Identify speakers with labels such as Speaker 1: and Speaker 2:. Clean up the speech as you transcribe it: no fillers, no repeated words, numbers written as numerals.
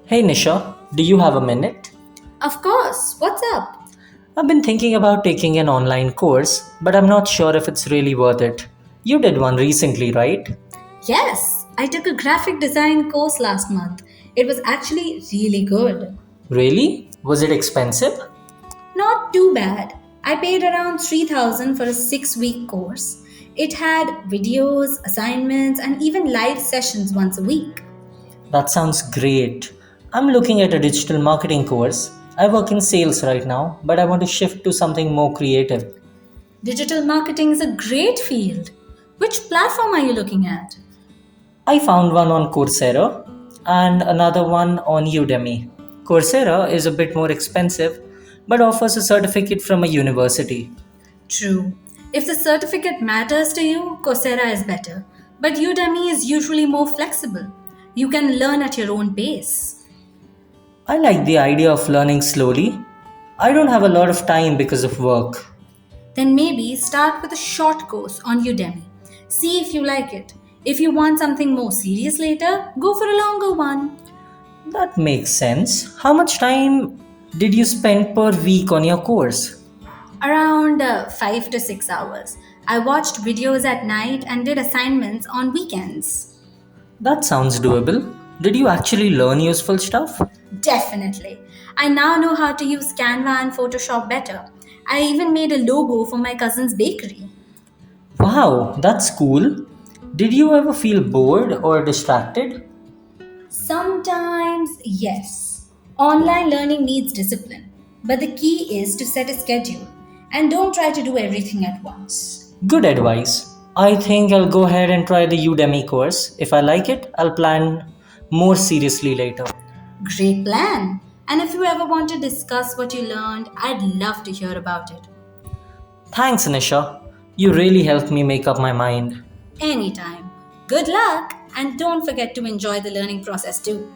Speaker 1: Hey Nisha, do you have a minute?
Speaker 2: Of course. What's up?
Speaker 1: I've been thinking about taking an online course, but I'm not sure if it's really worth it. You did one recently, right?
Speaker 2: Yes, I took a graphic design course last month. It was actually really good.
Speaker 1: Really? Was it expensive?
Speaker 2: Not too bad. I paid around 3000 for a 6-week course. It had videos, assignments, and even live sessions once a week.
Speaker 1: That sounds great. I'm looking at a digital marketing course. I work in sales right now, but I want to shift to something more creative.
Speaker 2: Digital marketing is a great field. Which platform are you looking at?
Speaker 1: I found one on Coursera and another one on Udemy. Coursera is a bit more expensive, but offers a certificate from a university.
Speaker 2: True. If the certificate matters to you, Coursera is better. But Udemy is usually more flexible. You can learn at your own pace.
Speaker 1: I like the idea of learning slowly. I don't have a lot of time because of work.
Speaker 2: Then maybe start with a short course on Udemy. See if you like it. If you want something more serious later, go for a longer one.
Speaker 1: That makes sense. How much time did you spend per week on your course?
Speaker 2: Around 5 to 6 hours. I watched videos at night and did assignments on weekends.
Speaker 1: That sounds doable. Did you actually learn useful stuff?
Speaker 2: Definitely. I now know how to use Canva and Photoshop better. I even made a logo for my cousin's bakery.
Speaker 1: Wow, that's cool. Did you ever feel bored or distracted?
Speaker 2: Sometimes, yes. Online learning needs discipline, but the key is to set a schedule and don't try to do everything at once.
Speaker 1: Good advice. I think I'll go ahead and try the Udemy course. If I like it, I'll plan more seriously later.
Speaker 2: Great plan! And if you ever want to discuss what you learned, I'd love to hear about it.
Speaker 1: Thanks, Nisha. You really helped me make up my mind.
Speaker 2: Anytime. Good luck! And don't forget to enjoy the learning process too.